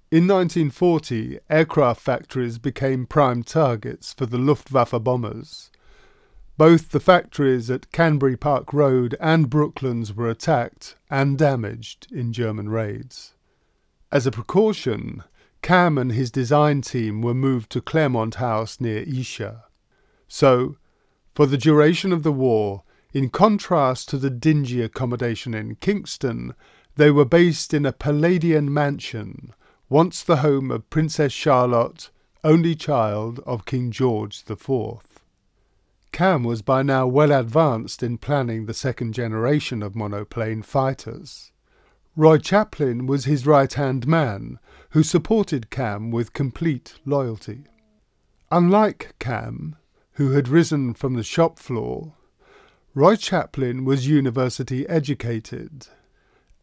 In 1940, aircraft factories became prime targets for the Luftwaffe bombers. Both the factories at Canbury Park Road and Brooklands were attacked and damaged in German raids. As a precaution, Cam and his design team were moved to Claremont House near Esher. So, for the duration of the war, in contrast to the dingy accommodation in Kingston, they were based in a Palladian mansion, once the home of Princess Charlotte, only child of King George IV. Cam was by now well advanced in planning the second generation of monoplane fighters. Roy Chaplin was his right-hand man, who supported Cam with complete loyalty. Unlike Cam, who had risen from the shop floor, Roy Chaplin was university educated.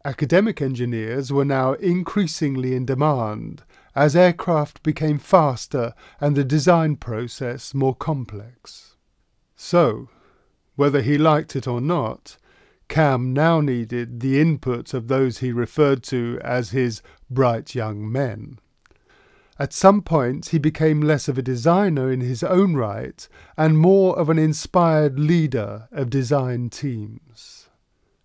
Academic engineers were now increasingly in demand as aircraft became faster and the design process more complex. So, whether he liked it or not, Cam now needed the input of those he referred to as his bright young men. At some point he became less of a designer in his own right and more of an inspired leader of design teams.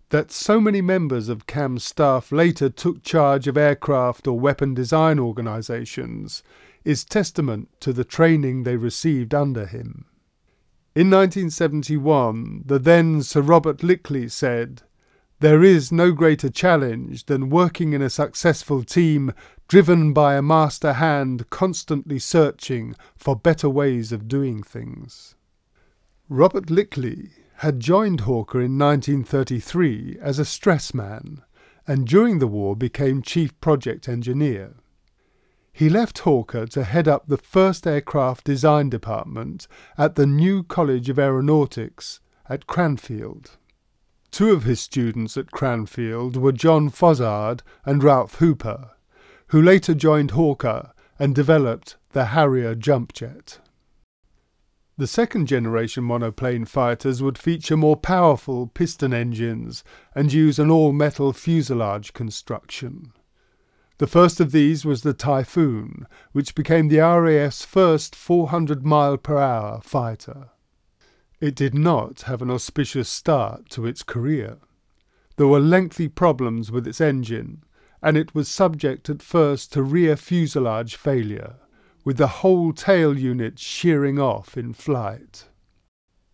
That so many members of Cam's staff later took charge of aircraft or weapon design organisations is testament to the training they received under him. In 1971, the then Sir Robert Lickley said, "There is no greater challenge than working in a successful team driven by a master hand constantly searching for better ways of doing things." Robert Lickley had joined Hawker in 1933 as a stress man, and during the war became chief project engineer. He left Hawker to head up the first aircraft design department at the New College of Aeronautics at Cranfield. Two of his students at Cranfield were John Fozzard and Ralph Hooper, who later joined Hawker and developed the Harrier jump jet. The second-generation monoplane fighters would feature more powerful piston engines and use an all-metal fuselage construction. The first of these was the Typhoon, which became the RAF's first 400-mile-per-hour fighter. It did not have an auspicious start to its career. There were lengthy problems with its engine, and it was subject at first to rear fuselage failure, with the whole tail unit shearing off in flight.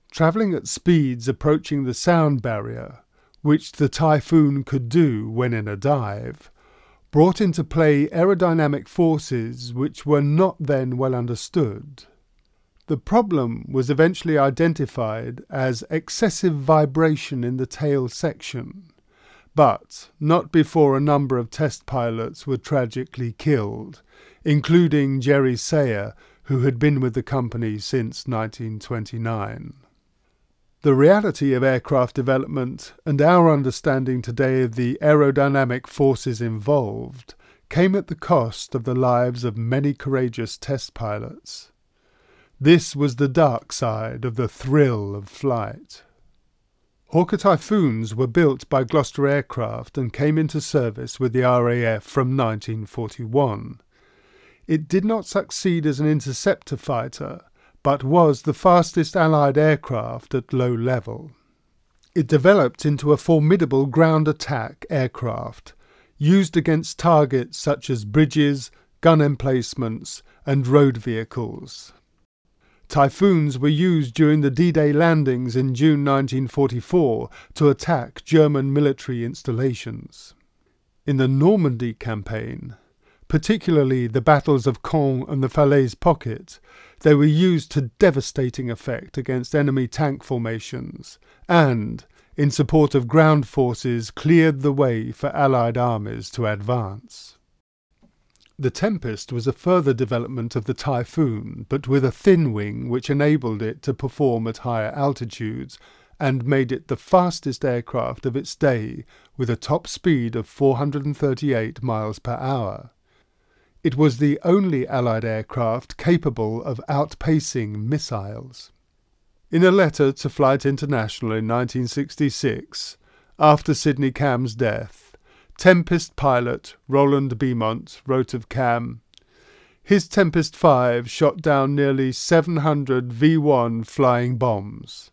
Travelling at speeds approaching the sound barrier, which the Typhoon could do when in a dive, brought into play aerodynamic forces which were not then well understood. The problem was eventually identified as excessive vibration in the tail section, but not before a number of test pilots were tragically killed, including Jerry Sayer, who had been with the company since 1929. The reality of aircraft development and our understanding today of the aerodynamic forces involved came at the cost of the lives of many courageous test pilots. This was the dark side of the thrill of flight. Hawker Typhoons were built by Gloucester Aircraft and came into service with the RAF from 1941. It did not succeed as an interceptor fighter, but was the fastest Allied aircraft at low level. It developed into a formidable ground attack aircraft, used against targets such as bridges, gun emplacements, and road vehicles. Typhoons were used during the D-Day landings in June 1944 to attack German military installations. In the Normandy campaign, particularly the battles of Caen and the Falaise Pocket, they were used to devastating effect against enemy tank formations and, in support of ground forces, cleared the way for Allied armies to advance. The Tempest was a further development of the Typhoon, but with a thin wing which enabled it to perform at higher altitudes and made it the fastest aircraft of its day with a top speed of 438 miles per hour. It was the only Allied aircraft capable of outpacing missiles. In a letter to Flight International in 1966, after Sidney Cam's death, Tempest pilot Roland Beaumont wrote of Cam, "His Tempest 5 shot down nearly 700 V1 flying bombs,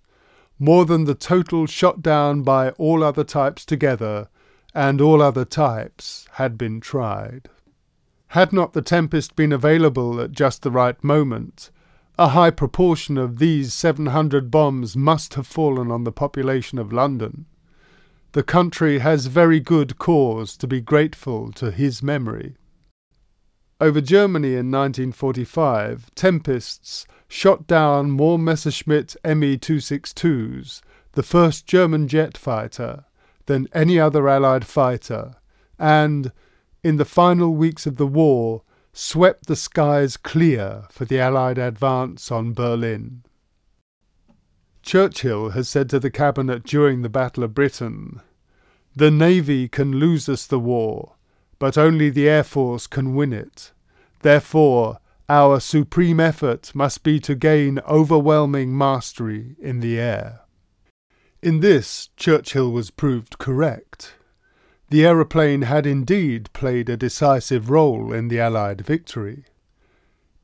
more than the total shot down by all other types together, and all other types had been tried." Had not the Tempest been available at just the right moment, a high proportion of these 700 bombs must have fallen on the population of London. The country has very good cause to be grateful to his memory. Over Germany in 1945, Tempests shot down more Messerschmitt Me-262s, the first German jet fighter, than any other Allied fighter, and, in the final weeks of the war, swept the skies clear for the Allied advance on Berlin. Churchill has said to the Cabinet during the Battle of Britain, "The Navy can lose us the war, but only the Air Force can win it. Therefore, our supreme effort must be to gain overwhelming mastery in the air." In this, Churchill was proved correct. The aeroplane had indeed played a decisive role in the Allied victory.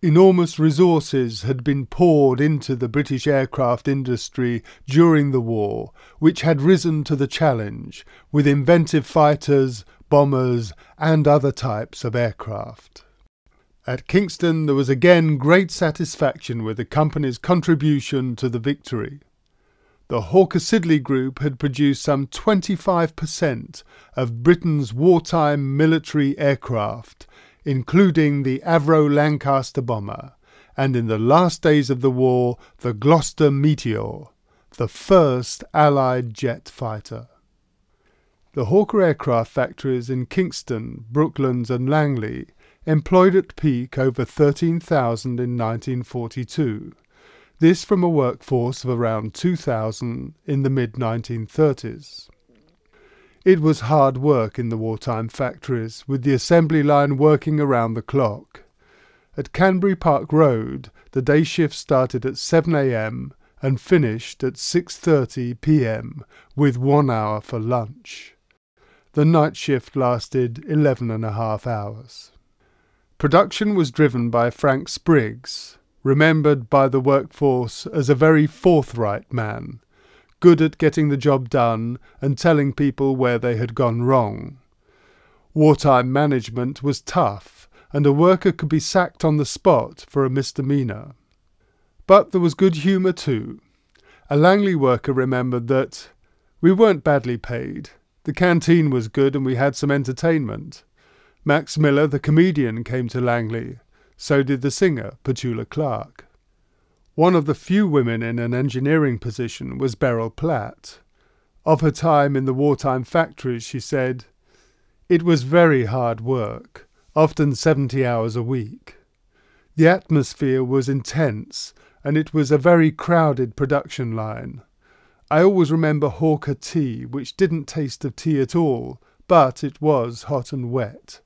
Enormous resources had been poured into the British aircraft industry during the war, which had risen to the challenge with inventive fighters, bombers, and other types of aircraft. At Kingston there was again great satisfaction with the company's contribution to the victory. The Hawker-Siddeley Group had produced some 25% of Britain's wartime military aircraft, including the Avro Lancaster bomber, and in the last days of the war, the Gloucester Meteor, the first Allied jet fighter. The Hawker aircraft factories in Kingston, Brooklands and Langley employed at peak over 13,000 in 1942. This from a workforce of around 2,000 in the mid-1930s. It was hard work in the wartime factories, with the assembly line working around the clock. At Canbury Park Road, the day shift started at 7 a.m. and finished at 6:30 p.m, with 1 hour for lunch. The night shift lasted 11.5 hours. Production was driven by Frank Spriggs, remembered by the workforce as a very forthright man, good at getting the job done and telling people where they had gone wrong. Wartime management was tough, and a worker could be sacked on the spot for a misdemeanour. But there was good humour too. A Langley worker remembered that we weren't badly paid, the canteen was good and we had some entertainment. Max Miller, the comedian, came to Langley. So did the singer, Petula Clark. One of the few women in an engineering position was Beryl Platt. Of her time in the wartime factories, she said, "It was very hard work, often 70 hours a week. The atmosphere was intense, and it was a very crowded production line. I always remember Hawker tea, which didn't taste of tea at all, but it was hot and wet.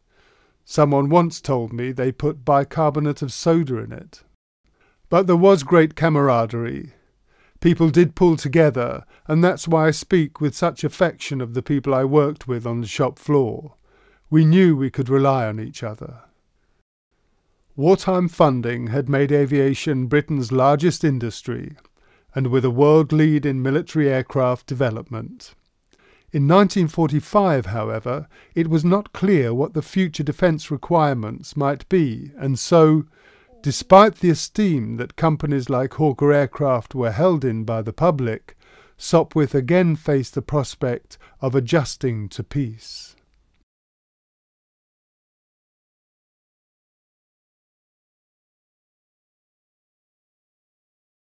Someone once told me they put bicarbonate of soda in it." But there was great camaraderie. People did pull together, and that's why I speak with such affection of the people I worked with on the shop floor. We knew we could rely on each other. Wartime funding had made aviation Britain's largest industry, and with a world lead in military aircraft development. In 1945, however, it was not clear what the future defence requirements might be, and so, despite the esteem that companies like Hawker Aircraft were held in by the public, Sopwith again faced the prospect of adjusting to peace.